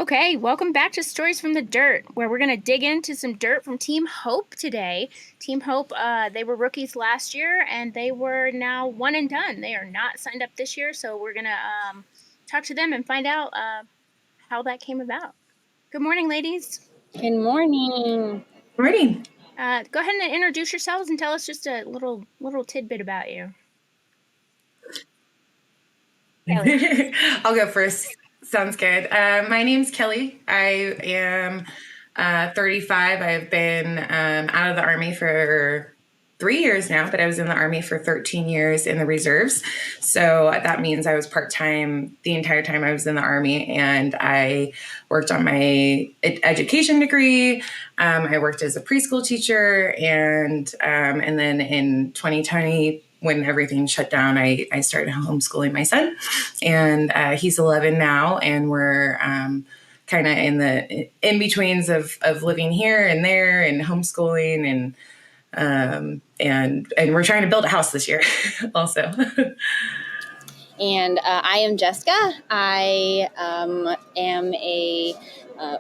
Okay, welcome back to Stories from the Dirt, where we're going to dig into some dirt from Team Hope today. Team Hope, they were rookies last year, and they were now one and done. They are not signed up this year, so we're going to talk to them and find out how that came about. Good morning, ladies. Good morning. Morning. Go ahead and introduce yourselves and tell us just a little tidbit about you. I'll go first. Sounds good. My name's Kelly. I am 35. I've been out of the Army for 3 years now, but I was in the Army for 13 years in the reserves. So that means I was part-time the entire time I was in the Army, and I worked on my education degree. I worked as a preschool teacher, and then in 2020, when everything shut down, I started homeschooling my son, and he's 11 now, and we're kind of in the in-betweens of living here and there and homeschooling, and we're trying to build a house this year also. And I am Jessica. I am a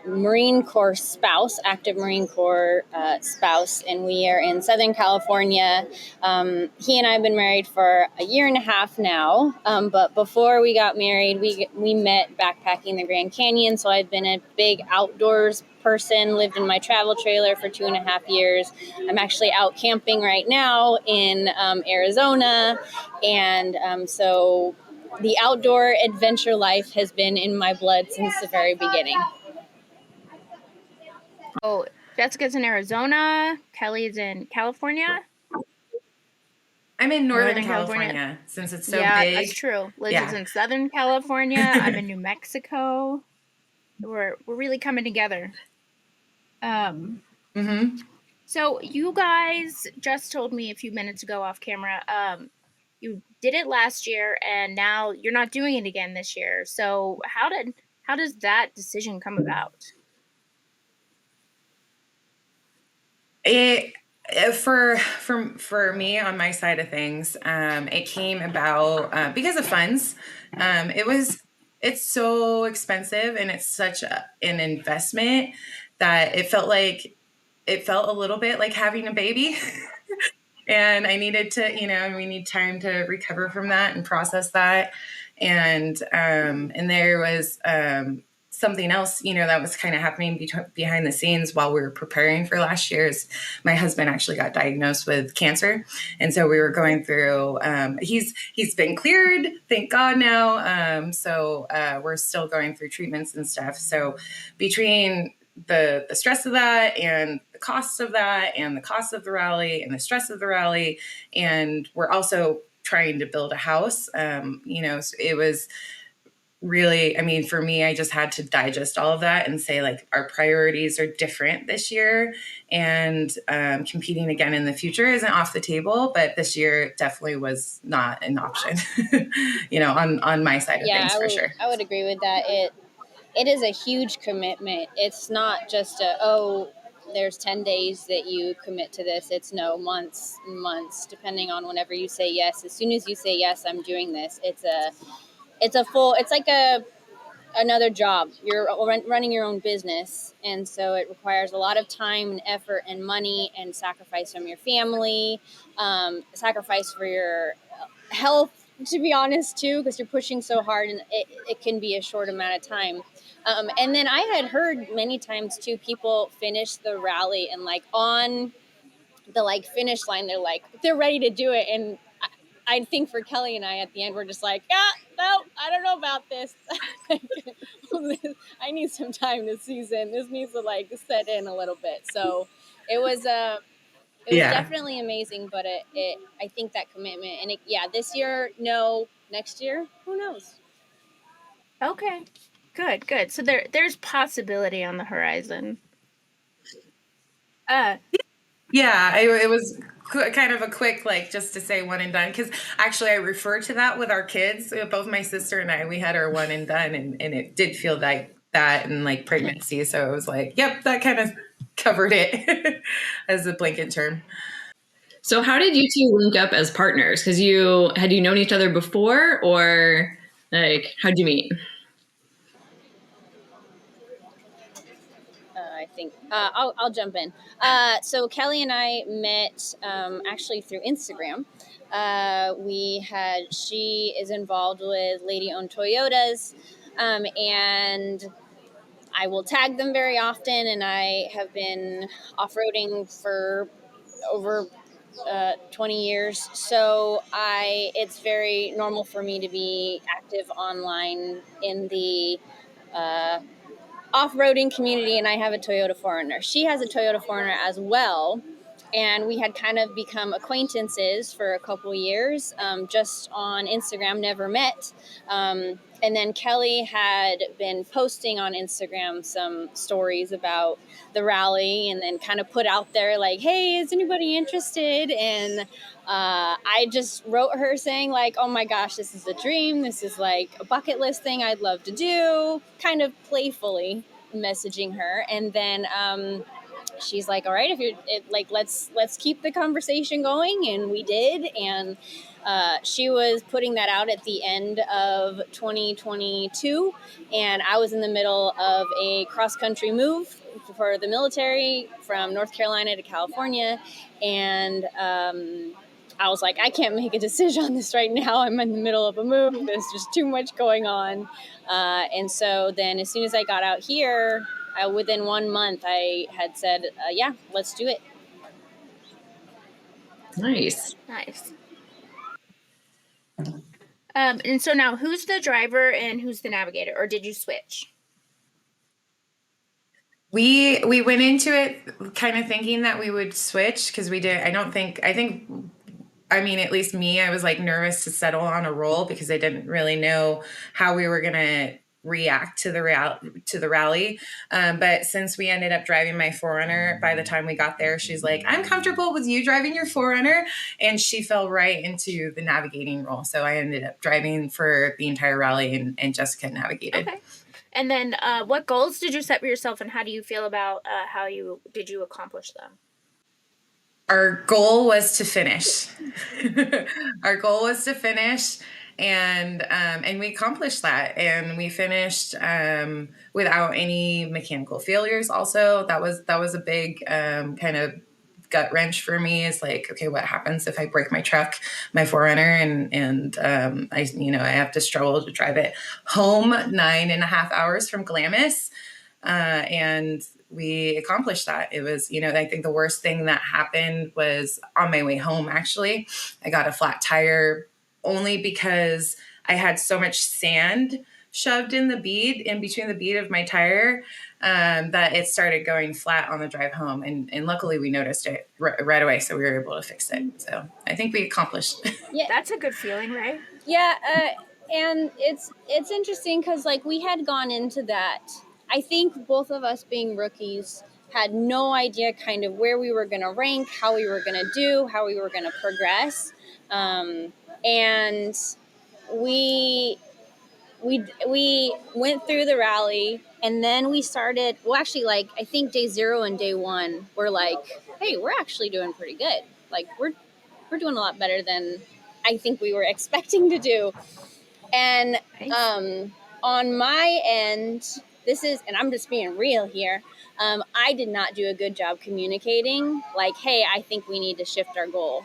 Marine Corps spouse, active Marine Corps spouse, and we are in Southern California. He and I have been married for a year and a half now, but before we got married, we met backpacking the Grand Canyon, so I've been a big outdoors person, lived in my travel trailer for 2.5 years. I'm actually out camping right now in Arizona, and so the outdoor adventure life has been in my blood since the very beginning. Oh, Jessica's in Arizona. Kelly's in California. I'm in Northern California since it's so big. Yeah, that's true. Liz is in Southern California. I'm in New Mexico. We're really coming together. So you guys just told me a few minutes ago off camera, you did it last year and now you're not doing it again this year. So how does that decision come about? For me, on my side of things, it came about because of funds. It's so expensive, and it's such an investment that it felt a little bit like having a baby. And I needed to, we need time to recover from that and process that. And there was something else, that was kind of happening behind the scenes while we were preparing for last year's. My husband actually got diagnosed with cancer. And so we were going through, he's been cleared, thank God now. So we're still going through treatments and stuff. So between the stress of that and the costs of that and the cost of the rally and the stress of the rally, and we're also trying to build a house, so it was really, for me, I just had to digest all of that and say, like, our priorities are different this year, and competing again in the future isn't off the table, but this year definitely was not an option, on my side of things, for sure. I would agree with that. It is a huge commitment. It's not just there's 10 days that you commit to this. It's months, depending on whenever you say yes. As soon as you say yes, I'm doing this. It's like another job. You're running your own business, and so it requires a lot of time and effort and money and sacrifice from your family, sacrifice for your health, to be honest, too, because you're pushing so hard, and it can be a short amount of time. And then I had heard many times too, people finish the rally and on the finish line, they're ready to do it. And I think for Kelly and I at the end, we're just like, no, I don't know about this. I need some time this season. This needs to set in a little bit. So it was definitely amazing, but I think that commitment and this year, no, next year, who knows? Okay, good. So there's possibility on the horizon. It was kind of a quick, just to say one and done, because actually I refer to that with our kids. Both my sister and I, we had our one and done, and it did feel like that, and pregnancy. So it was yep, that kind of covered it as a blanket term. So how did you two link up as partners? Because had you known each other before, or how'd you meet? think I'll jump in. So Kelly and I met actually through Instagram. She is involved with Lady Owned Toyotas, and I will tag them very often. And I have been off-roading for over 20 years. So it's very normal for me to be active online in the off-roading community, and I have a Toyota 4Runner. She has a Toyota 4Runner as well, and we had kind of become acquaintances for a couple years, just on Instagram, never met. And then Kelly had been posting on Instagram some stories about the rally, and then kind of put out there like, hey, is anybody interested? And I just wrote her saying like, oh my gosh, this is a dream. This is like a bucket list thing I'd love to do, kind of playfully messaging her. And then she's like, all right, let's keep the conversation going. And we did. And she was putting that out at the end of 2022. And I was in the middle of a cross-country move for the military from North Carolina to California. And I was like, I can't make a decision on this right now. I'm in the middle of a move. There's just too much going on. And so then as soon as I got out here, within 1 month, I had said, yeah, let's do it. Nice. Nice. And so now, who's the driver and who's the navigator, or did you switch? We went into it kind of thinking that we would switch because we did. I mean, at least me, I was like nervous to settle on a role because I didn't really know how we were going to react to the rally. But since we ended up driving my 4Runner, by the time we got there, she's like, I'm comfortable with you driving your 4Runner. And she fell right into the navigating role. So I ended up driving for the entire rally, and Jessica navigated. Okay. And then what goals did you set for yourself, and how do you feel about how you accomplish them? Our goal was to finish. Our goal was to finish, and we accomplished that. And we finished without any mechanical failures. Also, that was a big kind of gut wrench for me. Is like, okay, what happens if I break my truck, my 4Runner, and I have to struggle to drive it home 9.5 hours from Glamis, and we accomplished that. It was, I think the worst thing that happened was on my way home. Actually, I got a flat tire only because I had so much sand shoved in between the bead of my tire, that it started going flat on the drive home. And luckily we noticed it right away. So we were able to fix it. So I think we accomplished. Yeah, that's a good feeling, right? Yeah. And it's interesting because like we had gone into that. I think both of us being rookies had no idea kind of where we were going to rank, how we were going to do, how we were going to progress. And we went through the rally, and then we started, actually, like, I think day 0 and day 1 were like, hey, we're actually doing pretty good. Like, we're doing a lot better than I think we were expecting to do. And on my end, and I'm just being real here, I did not do a good job communicating, like, hey, I think we need to shift our goal.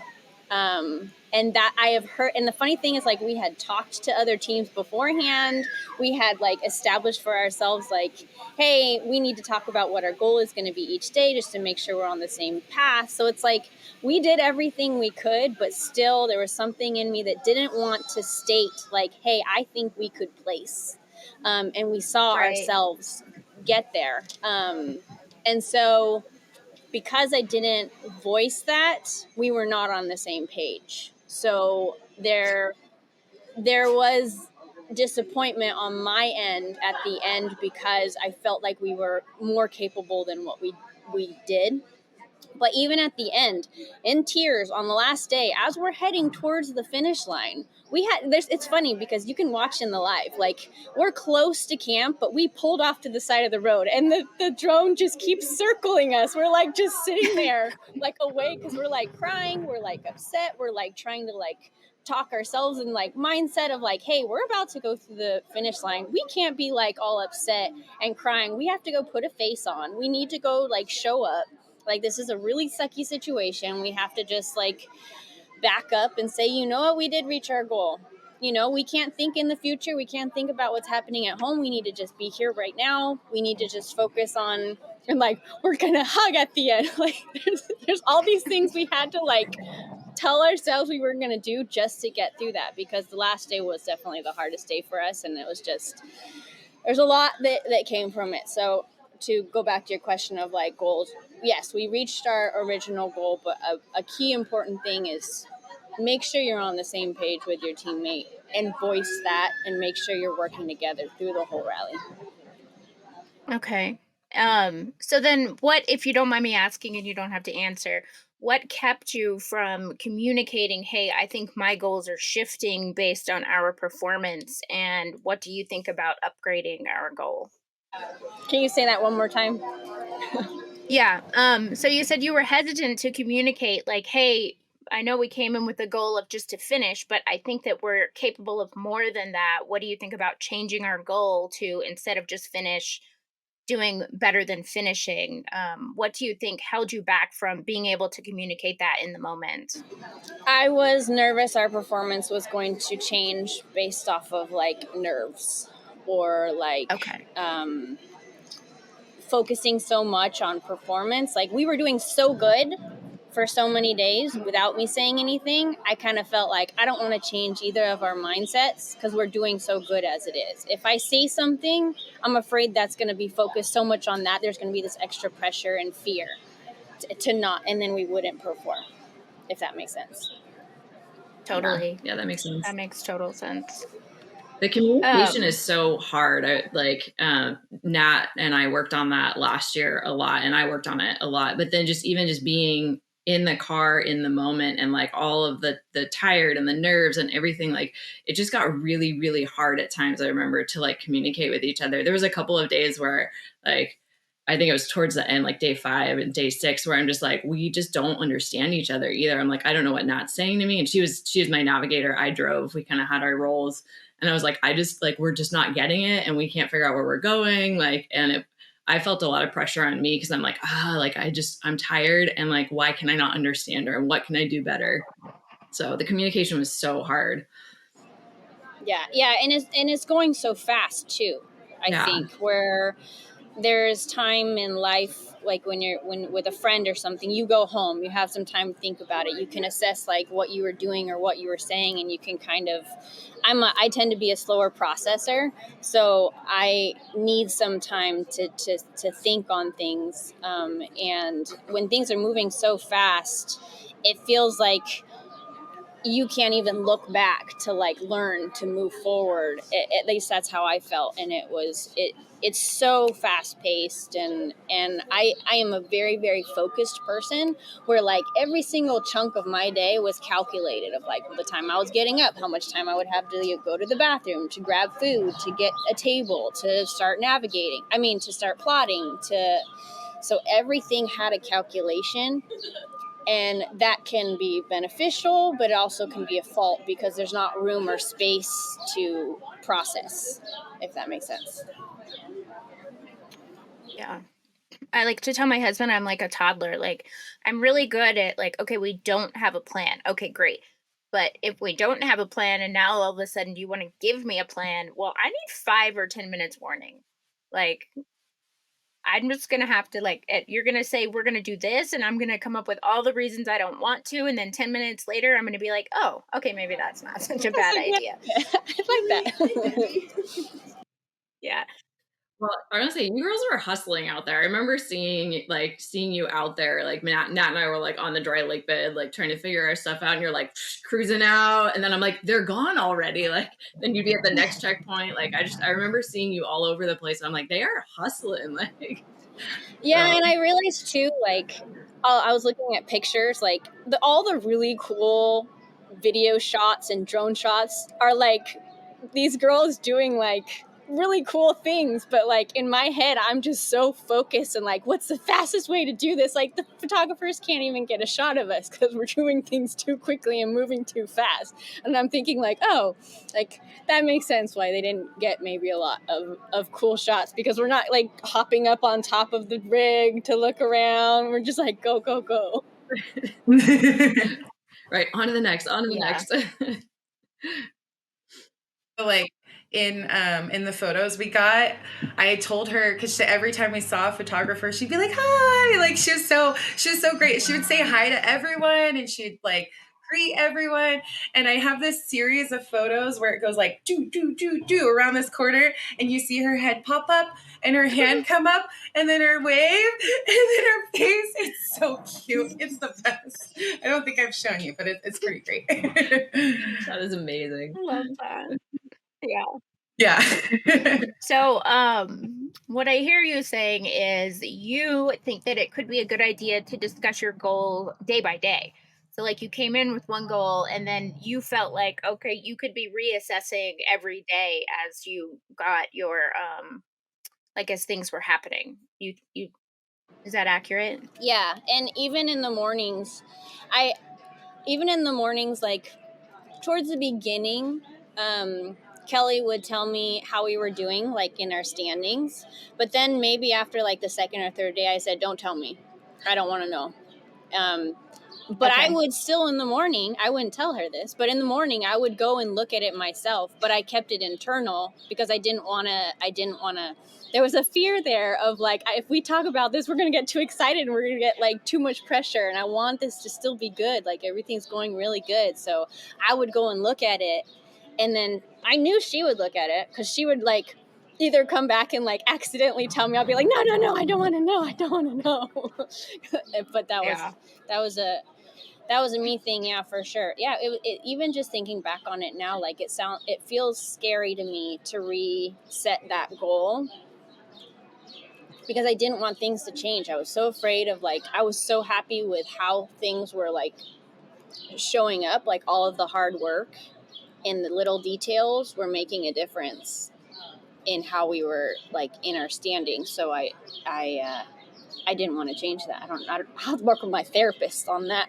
And that I have heard, and the funny thing is, like, we had talked to other teams beforehand. We had like established for ourselves, like, hey, we need to talk about what our goal is going to be each day just to make sure we're on the same path. So it's like we did everything we could, but still there was something in me that didn't want to state like, hey, I think we could place. And we saw ourselves get there. And so because I didn't voice that, we were not on the same page. So there was disappointment on my end at the end because I felt like we were more capable than what we did. But even at the end, in tears on the last day, as we're heading towards the finish line, it's funny because you can watch in the live, like we're close to camp, but we pulled off to the side of the road and the drone just keeps circling us. We're like just sitting there like away because we're like crying, we're like upset, we're like trying to like talk ourselves in like mindset of like, hey, we're about to go through the finish line. We can't be like all upset and crying. We have to go put a face on. We need to go like show up. Like, this is a really sucky situation. We have to just like back up and say, you know what, we did reach our goal. You know, we can't think in the future. We can't think about what's happening at home. We need to just be here right now. We need to just focus on, and like, we're gonna hug at the end. Like, there's all these things we had to like tell ourselves we were gonna do just to get through that, because the last day was definitely the hardest day for us, and it was just, there's a lot that came from it. So to go back to your question of like goals, yes, we reached our original goal, but a key important thing is make sure you're on the same page with your teammate and voice that, and make sure you're working together through the whole rally. Okay. So then what, if you don't mind me asking and you don't have to answer, what kept you from communicating, hey, I think my goals are shifting based on our performance, and what do you think about upgrading our goal? Can you say that one more time? Yeah. So you said you were hesitant to communicate, like, hey, I know we came in with the goal of just to finish, but I think that we're capable of more than that. What do you think about changing our goal to, instead of just finish, doing better than finishing? What do you think held you back from being able to communicate that in the moment? I was nervous our performance was going to change based off of like nerves, or like Okay. focusing so much on performance. Like, we were doing so good for so many days without me saying anything. I kind of felt like I don't want to change either of our mindsets because we're doing so good as it is. If I say something, I'm afraid that's going to be focused so much on that. There's going to be this extra pressure and fear to not, and then we wouldn't perform, if that makes sense. Totally. Yeah, that makes sense. That makes total sense. The communication Um, is so hard. Nat and I worked on that last year a lot, and I worked on it a lot. But then just being in the car in the moment, and like all of the tired and the nerves and everything, like it just got really, really hard at times. I remember, to like communicate with each other. There was a couple of days where like, I think it was towards the end, like day 5 and day 6, where I'm just like, we just don't understand each other either. I'm like, I don't know what Nat's saying to me. And she was my navigator. I drove. We kind of had our roles. And I was like, we're just not getting it, and we can't figure out where we're going. Like, I felt a lot of pressure on me, because I'm like, I'm tired. And like, why can I not understand her? And what can I do better? So the communication was so hard. Yeah. And it's going so fast too. I think where there's time in life, like when with a friend or something, you go home, you have some time to think about it, you can assess like what you were doing or what you were saying, and you can kind of, I tend to be a slower processor, so I need some time to think on things, and when things are moving so fast, it feels like you can't even look back to like learn to move forward. At least that's how I felt, and it's so fast paced, and I am a very, very focused person, where like every single chunk of my day was calculated, of like the time I was getting up, how much time I would have to go to the bathroom, to grab food, to get a table, to start navigating, to start plotting, so everything had a calculation. And that can be beneficial, but it also can be a fault, because there's not room or space to process, if that makes sense. yeah. I like to tell my husband I'm like a toddler. Like, I'm really good at like, okay, we don't have a plan. Okay, great. But if we don't have a plan and now all of a sudden you want to give me a plan, well, I need 5 or 10 minutes warning. Like, I'm just going to have to you're going to say we're going to do this, and I'm going to come up with all the reasons I don't want to, and then 10 minutes later I'm going to be like, "Oh, okay, maybe that's not such a bad idea." I like that. Yeah. Well, I was gonna say, you girls were hustling out there. I remember seeing you out there. Like Nat and I were like on the dry lake bed, like trying to figure our stuff out. And you're like cruising out, and then I'm like, they're gone already. Like, then you'd be at the next checkpoint. Like, I remember seeing you all over the place. And I'm like, they are hustling. Like, Yeah, and I realized too, like, I was looking at pictures, like all the really cool video shots and drone shots are like these girls doing like really cool things, but like in my head I'm just so focused and like, what's the fastest way to do this? Like the photographers can't even get a shot of us because we're doing things too quickly and moving too fast. And I'm thinking like, oh, like that makes sense why they didn't get maybe a lot of cool shots, because we're not like hopping up on top of the rig to look around. We're just like, go, go, go. Right, on to the next, on to the next. Like in the photos we got, I told her, because every time we saw a photographer, she'd be like, hi, like she was so great. She would say hi to everyone, and she'd like greet everyone. And I have this series of photos where it goes like do do do do around this corner, and you see her head pop up and her hand come up and then her wave and then her face. It's so cute. It's the best. I don't think I've shown you, but it's pretty great. That is amazing. I love that. Yeah. Yeah. So, what I hear you saying is you think that it could be a good idea to discuss your goal day by day. So, like, you came in with one goal, and then you felt like, okay, you could be reassessing every day as you got your, like, as things were happening. You, is that accurate? Yeah, and even in the mornings, like towards the beginning, Kelly would tell me how we were doing, like in our standings. But then maybe after like the second or third day, I said, don't tell me. I don't want to know. But Okay. I would still in the morning, I wouldn't tell her this, but in the morning I would go and look at it myself, but I kept it internal because I didn't want to, there was a fear there of like, if we talk about this, we're going to get too excited and we're going to get like too much pressure. And I want this to still be good. Like everything's going really good. So I would go and look at it. And then I knew she would look at it because she would like either come back and like accidentally tell me, I'll be like, no, I don't want to know. But that was a me thing, yeah, for sure. Yeah, it even just thinking back on it now, like it feels scary to me to reset that goal because I didn't want things to change. I was so afraid of like, I was so happy with how things were like showing up, like all of the hard work and the little details were making a difference in how we were like in our standing. So I didn't want to change that. I'll have to work with my therapist on that.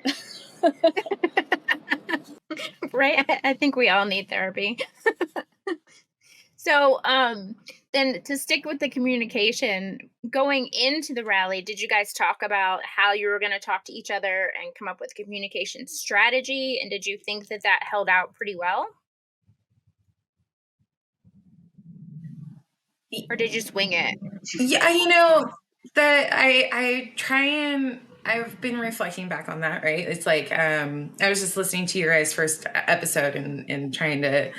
Right. I think we all need therapy. So, then to stick with the communication, going into the rally, did you guys talk about how you were going to talk to each other and come up with communication strategy? And did you think that that held out pretty well? Or did you swing it? Yeah, you know, that I try and I've been reflecting back on that, right? It's like I was just listening to your guys' first episode and trying to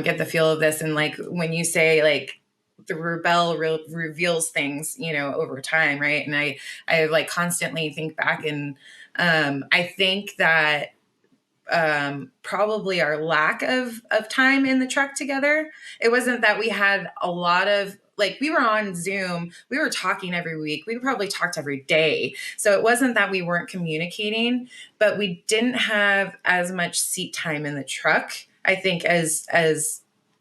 get the feel of this, and like when you say like the rebel reveals things, you know, over time, right? And I like constantly think back, and I think that probably our lack of time in the truck together. It wasn't that we had a lot of, like, we were on Zoom, we were talking every week, we probably talked every day. So it wasn't that we weren't communicating, but we didn't have as much seat time in the truck, I think, as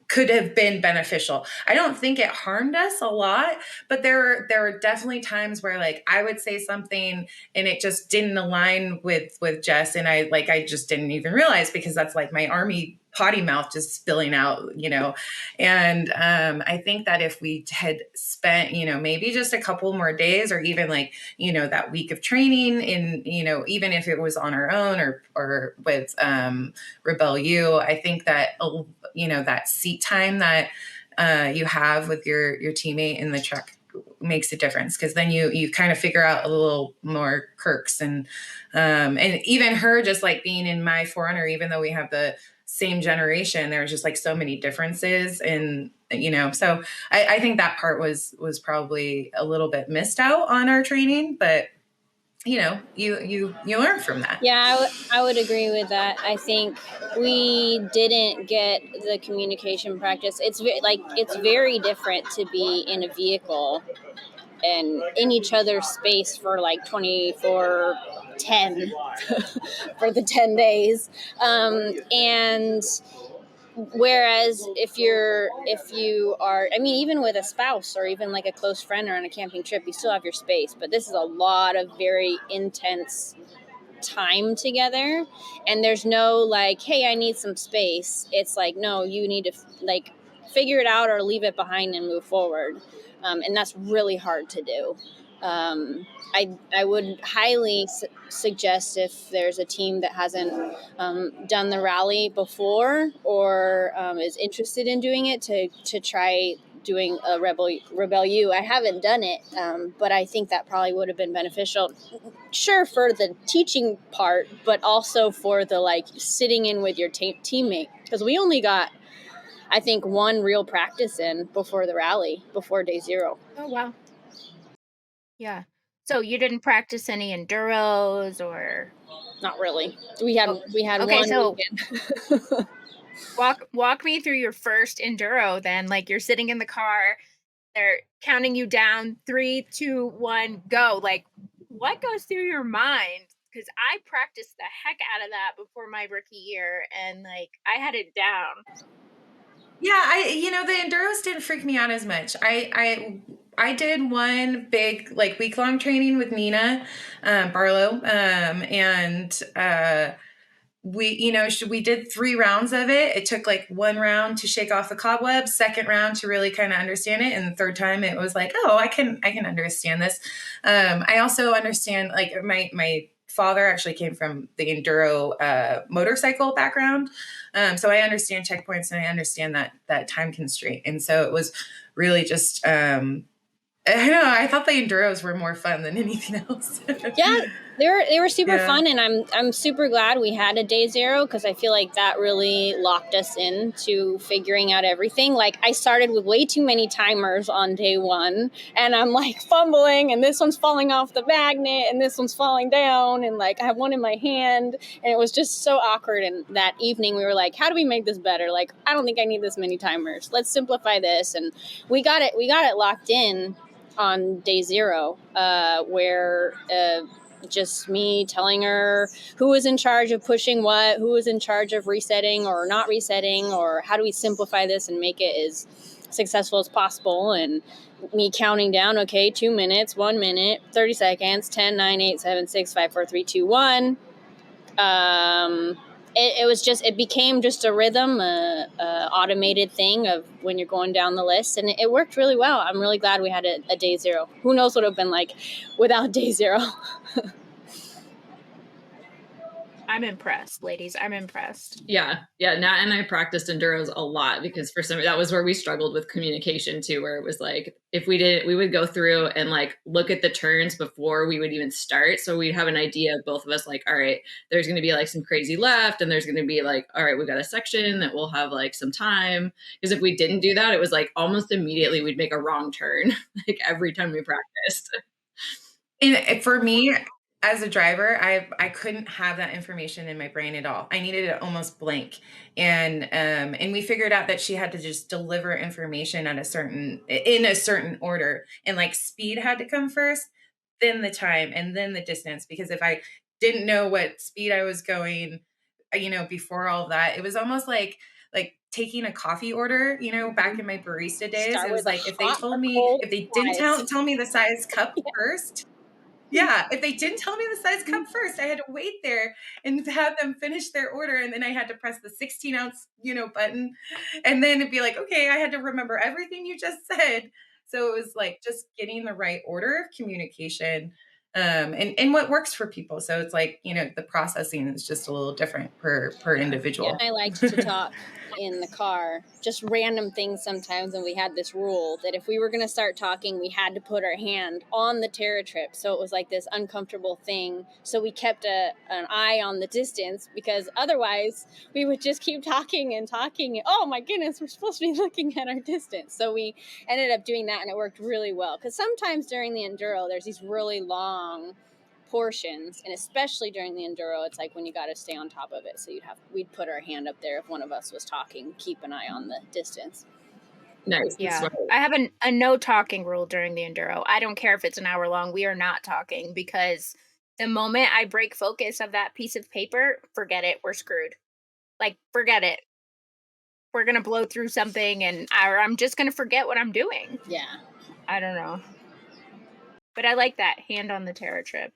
could have been beneficial. I don't think it harmed us a lot, but there were definitely times where like I would say something and it just didn't align with Jess, and I just didn't even realize, because that's like my army potty mouth just spilling out, you know. And I think that if we had spent, you know, maybe just a couple more days, or even like, you know, that week of training in, you know, even if it was on our own or with Rebel U, I think that, you know, that seat time that you have with your teammate in the truck makes a difference, because then you kind of figure out a little more quirks, and even her just like being in my 4Runner, even though we have the same generation, there was just like so many differences, and you know, so I think that part was probably a little bit missed out on our training, but you know, you learn from that. Yeah, I would agree with that. I think we didn't get the communication practice. It's very different to be in a vehicle and in each other's space for like 24/10 for the 10 days. And Whereas if you are, I mean, even with a spouse or even like a close friend or on a camping trip, you still have your space. But this is a lot of very intense time together, and there's no like, hey, I need some space. It's like, no, you need to like figure it out or leave it behind and move forward. And that's really hard to do. I would highly suggest, if there's a team that hasn't done the rally before or is interested in doing it, to try doing a Rebel U. I haven't done it, but I think that probably would have been beneficial. Sure, for the teaching part, but also for the like sitting in with your teammate, because we only got, I think, one real practice in before the rally, before day 0. Oh, wow. Yeah. So you didn't practice any enduros or Not really. We had okay, one so weekend. walk me through your first enduro then. Like you're sitting in the car, they're counting you down, 3, 2, 1, go. Like what goes through your mind? Because I practiced the heck out of that before my rookie year, and like I had it down. Yeah, the enduros didn't freak me out as much. I did one big like week-long training with Nina Barlow, and we did 3 rounds of it. It took like 1 round to shake off the cobwebs, second round to really kind of understand it, and the third time it was like, oh, I can understand this. I also understand, like, my father actually came from the enduro motorcycle background, so I understand checkpoints and I understand that time constraint, and so it was really just I don't know. I thought the enduros were more fun than anything else. Yeah, they were super Yeah. fun, and I'm super glad we had a day 0, because I feel like that really locked us into figuring out everything. Like I started with way too many timers on day 1, and I'm like fumbling, and this one's falling off the magnet, and this one's falling down, and like I have one in my hand, and it was just so awkward. And that evening we were like, how do we make this better? Like, I don't think I need this many timers. Let's simplify this, and we got it locked in on day 0, where just me telling her who was in charge of pushing what, who was in charge of resetting or not resetting, or how do we simplify this and make it as successful as possible, and me counting down, okay, 2 minutes, 1 minute, 30 seconds, 10, 9, 8, 7, 6, 5, 4, 3, 2, 1. It became just a rhythm, automated thing of when you're going down the list, and it worked really well. I'm really glad we had a day 0. Who knows what it would have been like without day 0. I'm impressed, ladies. I'm impressed. Yeah. Nat and I practiced enduros a lot because for some, that was where we struggled with communication too, where it was like, if we did, we would go through and like look at the turns before we would even start. So we'd have an idea of both of us, like, all right, there's going to be like some crazy left, and there's going to be like, all right, we've got a section that we'll have like some time. Because if we didn't do that, it was like almost immediately we'd make a wrong turn, like every time we practiced. And for me, as a driver, I couldn't have that information in my brain at all. I needed it almost blank, and we figured out that she had to just deliver information in a certain order, and like speed had to come first, then the time, and then the distance. Because if I didn't know what speed I was going, before all of that, it was almost like taking a coffee order. Back in my barista days, Start it was with a like if hot or cold they didn't ice. tell me the size cup first. Yeah, if they didn't tell me the size cup first, I had to wait there and have them finish their order, and then I had to press the 16-ounce, button, and then it'd be like, okay, I had to remember everything you just said. So it was like just getting the right order of communication, and what works for people. So it's like, the processing is just a little different per individual. I liked to talk in the car, just random things sometimes, and we had this rule that if we were going to start talking, we had to put our hand on the TerraTrip, so it was like this uncomfortable thing. So we kept an eye on the distance, because otherwise we would just keep talking and talking. Oh my goodness, we're supposed to be looking at our distance. So we ended up doing that, and it worked really well, because sometimes during the enduro there's these really long portions, and especially during the enduro, it's like when you got to stay on top of it. So we'd put our hand up there if one of us was talking, keep an eye on the distance. Nice. Yeah, I have a no talking rule during the enduro. I don't care if it's an hour long. We are not talking, because the moment I break focus of that piece of paper, forget it. We're screwed. Like, forget it. we're gonna blow through something, or I'm just gonna forget what I'm doing. Yeah. I don't know. But I like that hand on the Terra trip.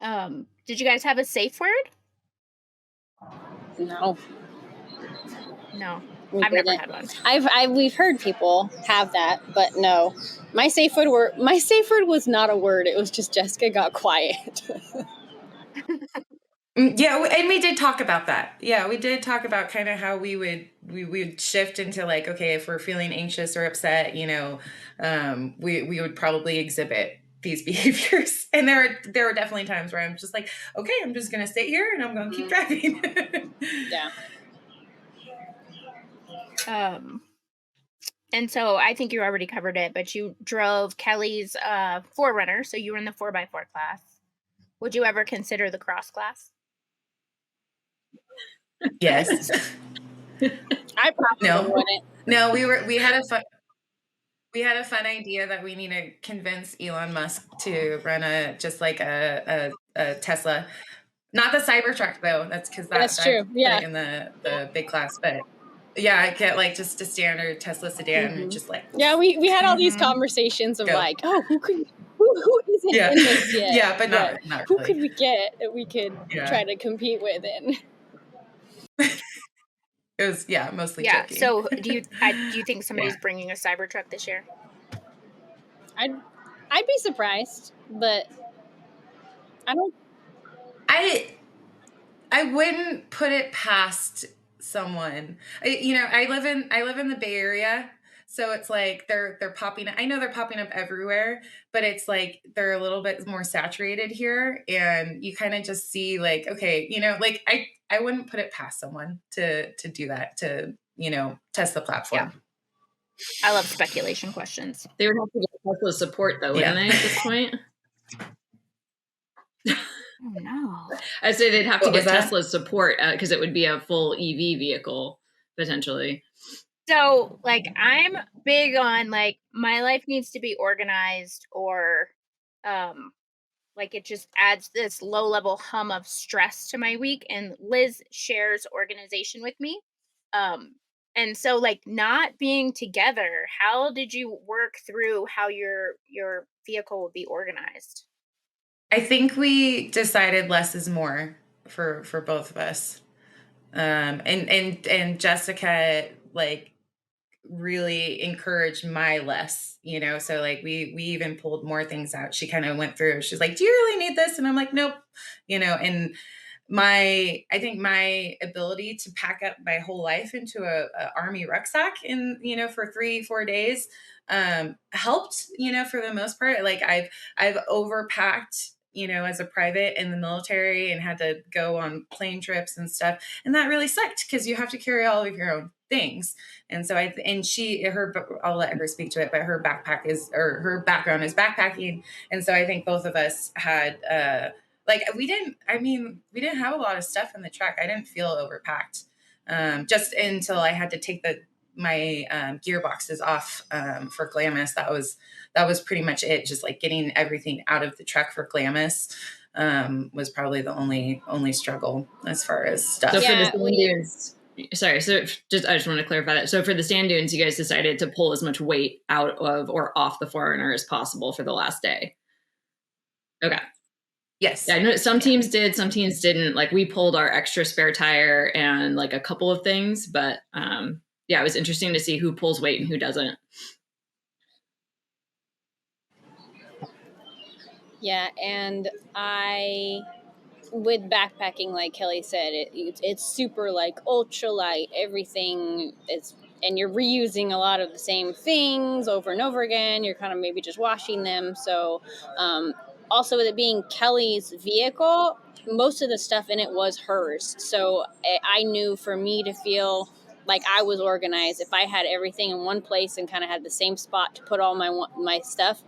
Did you guys have a safe word? No, No, we I've never didn't. had one. We've heard people have that, but no. My safe word was not a word. It was just Jessica got quiet. Yeah, and we did talk about that. Yeah, we did talk about kind of how we would shift into like, okay, if we're feeling anxious or upset, we would probably exhibit these behaviors. And there were definitely times where I'm just like, okay, I'm just gonna sit here and I'm gonna keep driving. Yeah. And so I think you already covered it, but you drove Kelly's 4Runner, so you were in the 4x4 class. Would you ever consider the cross class? Yes. I probably wouldn't. No, we had a fun idea that we need to convince Elon Musk to run a Tesla. Not the Cybertruck though. That's because That's true. Yeah. in the big class, but yeah, I get like just a standard Tesla sedan and just like we had all these conversations of like, oh, who isn't in this yet? Yeah, but not who really. could we get that we could try to compete with in? It was mostly joking. So do you think somebody's bringing a Cybertruck this year? I'd be surprised, but I don't. I wouldn't put it past someone. I live in the Bay Area, so it's like they're popping up. I know they're popping up everywhere, but it's like they're a little bit more saturated here, and you kind of just see like, okay, like I wouldn't put it past someone to do that, to test the platform. Yeah. I love speculation questions. They would have to get Tesla support though, wouldn't they, at this point? Oh no. I'd say they'd have to get Tesla's support because it would be a full EV vehicle potentially. So like I'm big on like my life needs to be organized, or like it just adds this low level hum of stress to my week, and Liz shares organization with me. And so like not being together, how did you work through how your vehicle would be organized? I think we decided less is more for both of us. And Jessica like really encouraged my less, so like we even pulled more things out. She kind of went through, she's like, do you really need this? And I'm like, nope. And I think my ability to pack up my whole life into a army rucksack in, for 3-4 days, helped, for the most part. Like I've overpacked, as a private in the military and had to go on plane trips and stuff. And that really sucked because you have to carry all of your own things. And so I'll let her speak to it, but her background is backpacking. And so I think both of us had, we didn't have a lot of stuff in the truck. I didn't feel overpacked, just until I had to take my gearboxes off for Glamis. That was pretty much it. Just like getting everything out of the truck for Glamis was probably the only struggle as far as stuff. So for the sand dunes, I just want to clarify that. So for the sand dunes, you guys decided to pull as much weight out of or off the 4Runner as possible for the last day. Okay. Yes. Yeah, I know some teams did, some teams didn't. Like we pulled our extra spare tire and like a couple of things, but it was interesting to see who pulls weight and who doesn't. Yeah, and with backpacking, like Kelly said, it's super like ultra light. Everything is, and you're reusing a lot of the same things over and over again. You're kind of maybe just washing them. So also with it being Kelly's vehicle, most of the stuff in it was hers. So I knew for me to feel like I was organized, if I had everything in one place and kind of had the same spot to put all my stuff,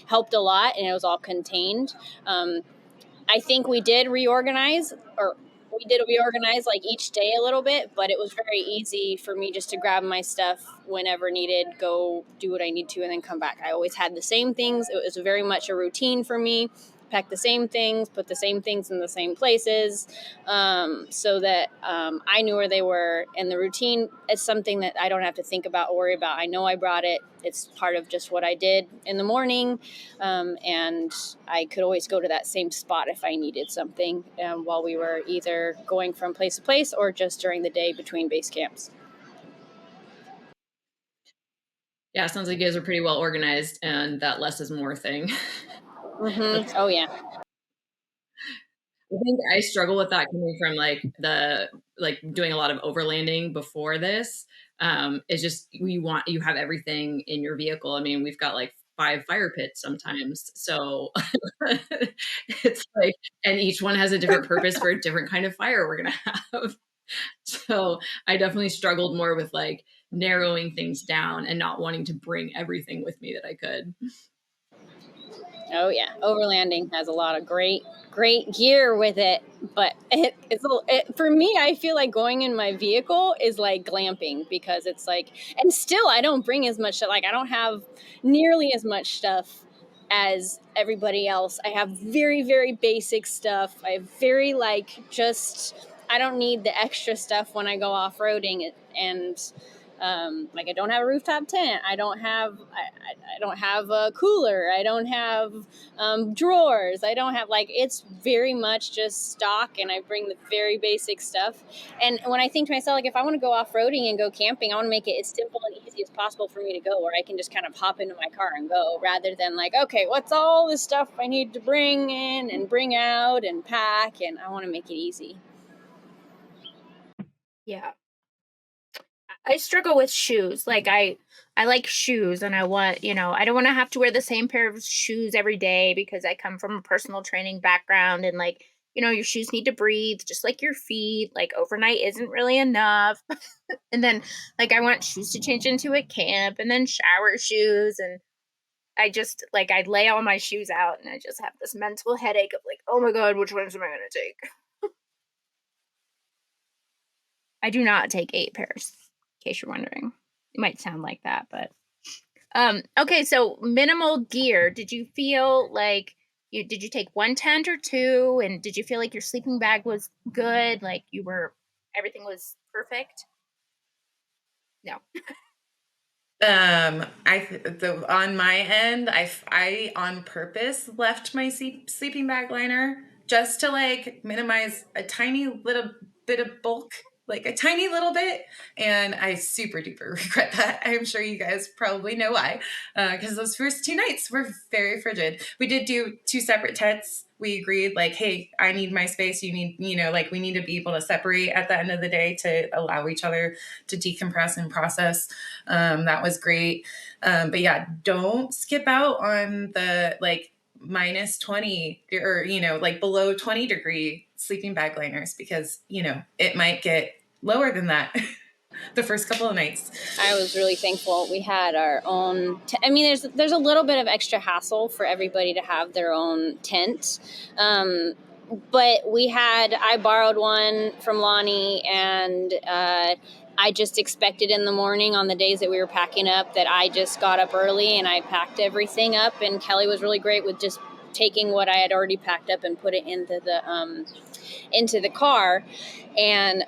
helped a lot, and it was all contained. I think we did reorganize like each day a little bit, but it was very easy for me just to grab my stuff whenever needed, go do what I need to, and then come back. I always had the same things. It was very much a routine for me. pack the same things, put the same things in the same places, so that I knew where they were. And the routine is something that I don't have to think about or worry about. I know I brought it. It's part of just what I did in the morning, and I could always go to that same spot if I needed something while we were either going from place to place or just during the day between base camps. Yeah, sounds like you guys are pretty well organized, and that less is more thing. Mm-hmm. Oh yeah. I think I struggle with that coming from doing a lot of overlanding before this. It's just you have everything in your vehicle. I mean, we've got like 5 fire pits sometimes. So it's like, and each one has a different purpose for a different kind of fire we're gonna have. So I definitely struggled more with like narrowing things down and not wanting to bring everything with me that I could. Oh yeah, overlanding has a lot of great gear with it, but for me, I feel like going in my vehicle is like glamping, because it's like, and still I don't bring as much, like I don't have nearly as much stuff as everybody else. I have very, very basic stuff. I have very I don't need the extra stuff when I go off-roading, and like I don't have a rooftop tent. I don't have a cooler. I don't have drawers. I don't have, like, it's very much just stock, and I bring the very basic stuff. And when I think to myself, like, if I want to go off-roading and go camping, I want to make it as simple and easy as possible for me to go, where I can just kind of hop into my car and go, rather than like, okay, what's all this stuff I need to bring in and bring out and pack, and I want to make it easy. Yeah. I struggle with shoes. Like I like shoes, and I want, I don't want to have to wear the same pair of shoes every day, because I come from a personal training background, and like, your shoes need to breathe just like your feet. Like overnight isn't really enough. And then like I want shoes to change into at camp, and then shower shoes, and I just like I lay all my shoes out, and I just have this mental headache of like, oh my god, which ones am I going to take? I do not take 8 pairs, in case you're wondering. It might sound like that, but okay, so minimal gear. Did you feel like did you take 1 tent or 2, and did you feel like your sleeping bag was good? Like everything was perfect? No. On my end, I on purpose left my sleeping bag liner just to like minimize a tiny little bit of bulk, like a tiny little bit. And I super duper regret that. I'm sure you guys probably know why, because those first 2 nights were very frigid. We did do 2 separate tents. We agreed like, hey, I need my space. You need, like we need to be able to separate at the end of the day to allow each other to decompress and process. That was great. But yeah, don't skip out on the like minus 20 or, like below 20 degree sleeping bag liners, because, it might get lower than that the first couple of nights. I was really thankful we had our own I mean, there's a little bit of extra hassle for everybody to have their own tent, but I borrowed one from Lonnie, and I just expected in the morning on the days that we were packing up that I just got up early and I packed everything up, and Kelly was really great with just taking what I had already packed up and put it into the car. And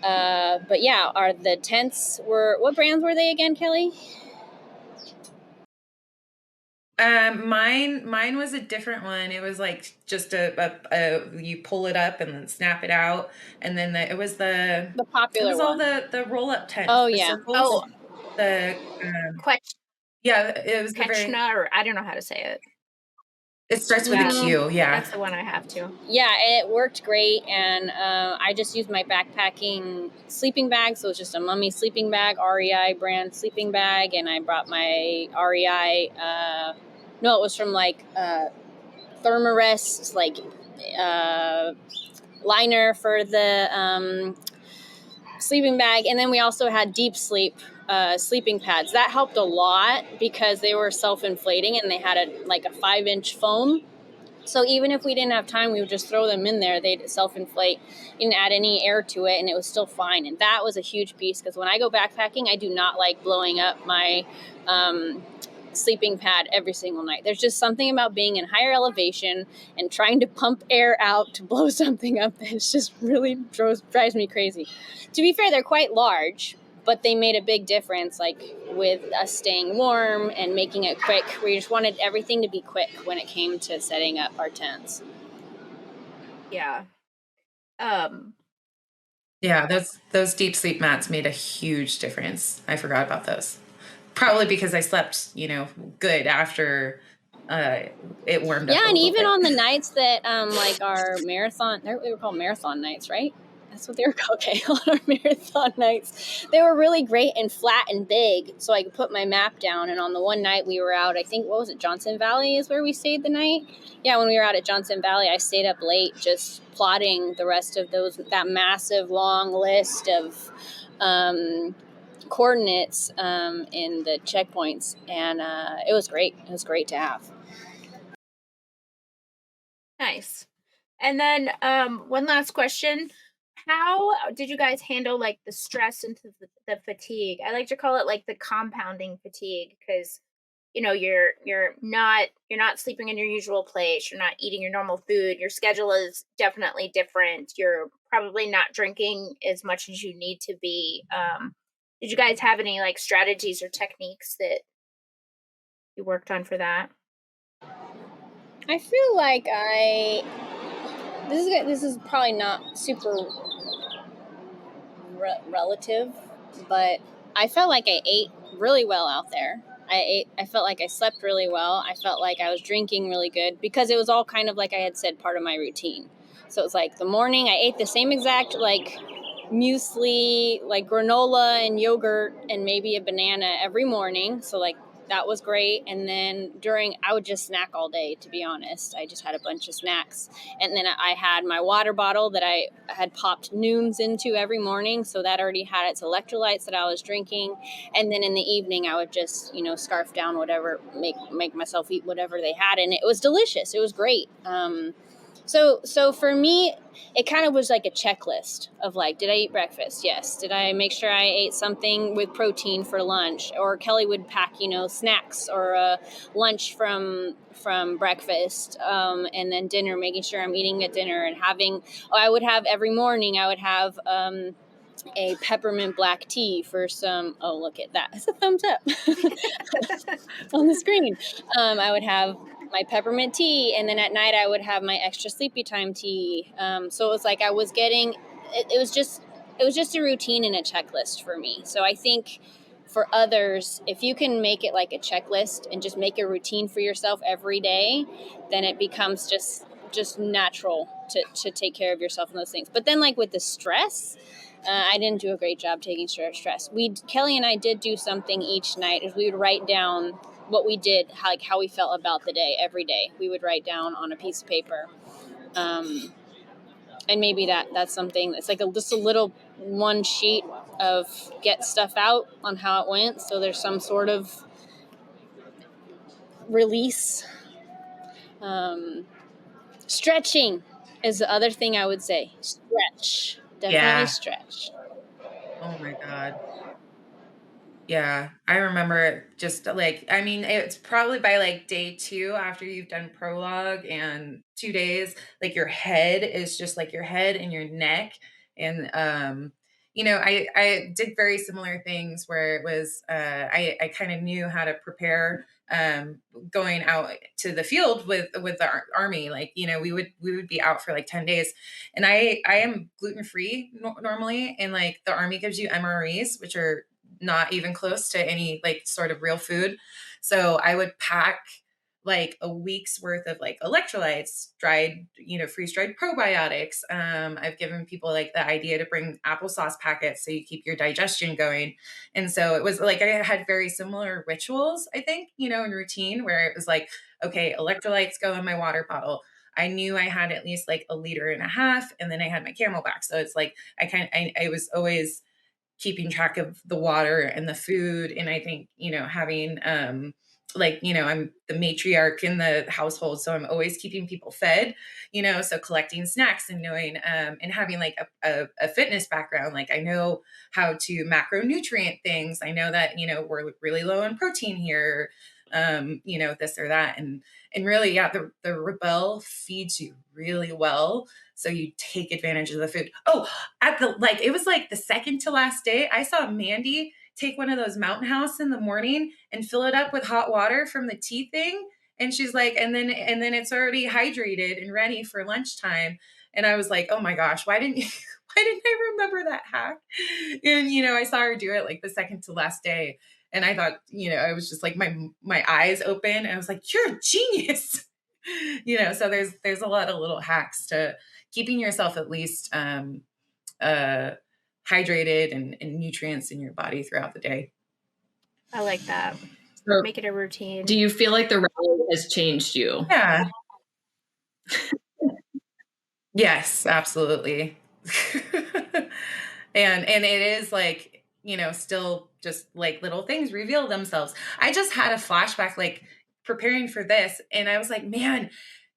but yeah, the tents what brands were they again, Kelly? Mine was a different one. It was like just you pull it up and then snap it out, and then it was the popular one. All the roll up tents. Oh yeah. Circles, the yeah, it was Quechna, or I don't know how to say it. It starts with a Q. Yeah, that's the one I have too. Yeah, it worked great, and I just used my backpacking sleeping bag, so it's just a Mummy sleeping bag, REI brand sleeping bag, and I brought my REI. No, it was from like Thermarest, like liner for the sleeping bag, and then we also had Deep Sleep sleeping pads. That helped a lot because they were self-inflating, and they had a 5-inch foam. So even if we didn't have time, we would just throw them in there. They'd self-inflate. You didn't add any air to it, and it was still fine. And that was a huge piece, because when I go backpacking, I do not like blowing up my sleeping pad every single night. There's just something about being in higher elevation and trying to pump air out to blow something up that just really drives me crazy. To be fair, they're quite large, but they made a big difference, like with us staying warm and making it quick. We just wanted everything to be quick when it came to setting up our tents. Yeah. Yeah, those deep sleep mats made a huge difference. I forgot about those. Probably because I slept, good after it warmed up. Yeah, a and little even bit. on the nights that like our marathon, they were called marathon nights, right? That's what they were called. Okay, on our marathon nights, they were really great and flat and big, so I could put my map down. And on the one night we were out, I think, what was it, Johnson Valley is where we stayed the night. Yeah, when we were out at Johnson Valley, I stayed up late just plotting the rest of that massive long list of coordinates in the checkpoints, and it was great. It was great to have. Nice. And then one last question. How did you guys handle like the stress and the fatigue? I like to call it like the compounding fatigue, because you're not sleeping in your usual place, you're not eating your normal food, your schedule is definitely different, you're probably not drinking as much as you need to be. Did you guys have any like strategies or techniques that you worked on for that? I feel like this is probably not super relative, but I felt like I ate really well out there. I felt like I slept really well. I felt like I was drinking really good because it was all kind of, like I had said, part of my routine. So it was like the morning I ate the same exact like muesli, like granola and yogurt and maybe a banana every morning. So like that was great. And then I would just snack all day, to be honest. I just had a bunch of snacks. And then I had my water bottle that I had popped Noons into every morning. So that already had its electrolytes that I was drinking. And then in the evening, I would just, scarf down whatever, make myself eat whatever they had. And it was delicious. It was great. So for me, it kind of was like a checklist of like, did I eat breakfast? Yes. Did I make sure I ate something with protein for lunch? Or Kelly would pack, snacks or lunch from breakfast, and then dinner, making sure I'm eating at dinner and I would have every morning, I would have a peppermint black tea for some, oh, look at that. It's a thumbs up on the screen. I would have my peppermint tea, and then at night I would have my extra sleepy time tea. So it was like I was getting, it was just a routine and a checklist for me. So I think for others, if you can make it like a checklist and just make a routine for yourself every day, then it becomes just natural to take care of yourself and those things. But then like with the stress, I didn't do a great job taking care of stress. Kelly and I did do something each night, is we would write down what we did, how we felt about the day every day. We would write down on a piece of paper. And maybe that's something that's like just a little one sheet of get stuff out on how it went. So there's some sort of release. Stretching is the other thing I would say. Stretch. Definitely stretch. Oh my God. Yeah, I remember just like, it's probably by like day 2 after you've done prologue and 2 days, like your head is just like your head and your neck. And, I did very similar things where it was, I kind of knew how to prepare, going out to the field with the army. Like, we would be out for like 10 days, and I am gluten free normally. And like the army gives you MREs, which are not even close to any like sort of real food. So I would pack like a week's worth of like electrolytes, dried, freeze dried probiotics. I've given people like the idea to bring applesauce packets so you keep your digestion going. And so it was like I had very similar rituals, I think, in routine, where it was like, okay, electrolytes go in my water bottle. I knew I had at least like 1.5 liters, and then I had my Camelback. So it's like I was always keeping track of the water and the food. And I think, having, I'm the matriarch in the household. So I'm always keeping people fed, so collecting snacks and knowing, and having like a fitness background. Like I know how to macronutrient things. I know that, we're really low on protein here. this or that. And really, yeah, the Rebel feeds you really well. So you take advantage of the food. Oh, it was like the second to last day, I saw Mandy take one of those Mountain House in the morning and fill it up with hot water from the tea thing. And she's like, and then it's already hydrated and ready for lunchtime. And I was like, oh my gosh, why didn't I remember that hack? And I saw her do it like the second to last day. And I thought, I was just like my eyes open and I was like, you're a genius. So there's a lot of little hacks to keeping yourself at least hydrated and nutrients in your body throughout the day. I like that. So Make it a routine. do you feel like the rally has changed you? Yeah. Yes, absolutely. and it is like, still just like little things reveal themselves. I just had a flashback like preparing for this and I was like, man,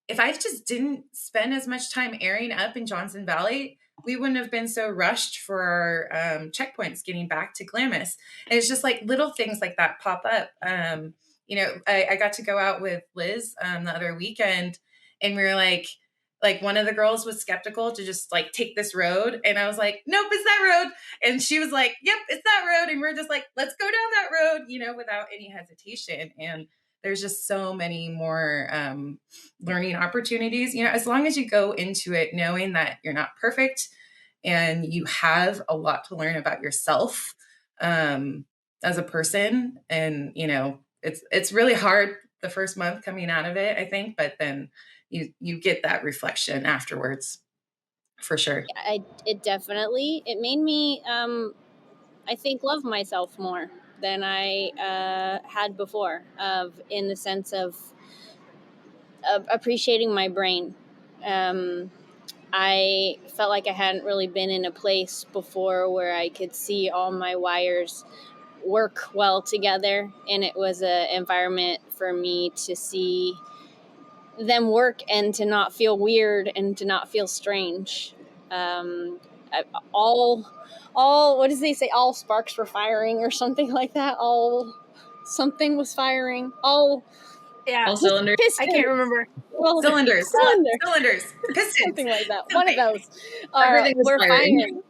if I just didn't spend as much time airing up in Johnson Valley, we wouldn't have been so rushed for our checkpoints getting back to Glamis. And it's just like little things like that pop up. I got to go out with Liz the other weekend, and we were like one of the girls was skeptical to just like take this road. And I was like, nope, it's that road. And she was like, yep, it's that road. And we're just like, let's go down that road, without any hesitation. And there's just so many more learning opportunities, as long as you go into it knowing that you're not perfect and you have a lot to learn about yourself as a person. And, it's really hard the first month coming out of it, I think, but then you get that reflection afterwards for sure. Yeah, it made me, I think, love myself more than I had before, in the sense of appreciating my brain. I felt like I hadn't really been in a place before where I could see all my wires work well together, and it was an environment for me to see them work and to not feel weird and to not feel strange. All what does they say? All sparks were firing or something like that. All something was firing. All Yeah. Cylinders. I can't remember. Well, Cylinders, pistons, something like that. something. One of those Everything was were firing. firing.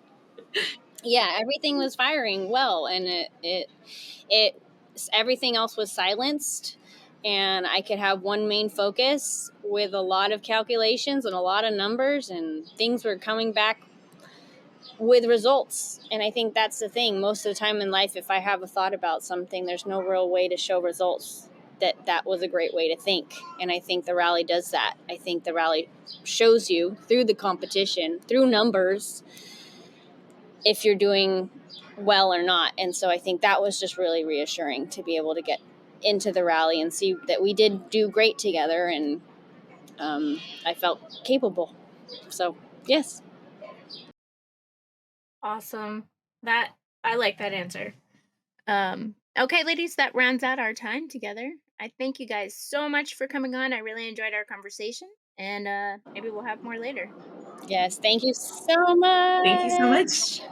Yeah, everything was firing well, and it everything else was silenced, and I could have one main focus with a lot of calculations and a lot of numbers, and things were coming back with results. And I think that's the thing. Most of the time in life, if I have a thought about something, there's no real way to show results. That was a great way to think. And I think the rally does that. I think the rally shows you through the competition, through numbers, if you're doing well or not. And so I think that was just really reassuring to be able to get into the rally and see that we did do great together, and I felt capable. So yes. Awesome. I like that answer. Okay, ladies, that rounds out our time together. I thank you guys so much for coming on. I really enjoyed our conversation, and maybe we'll have more later. Yes, thank you so much. Thank you so much.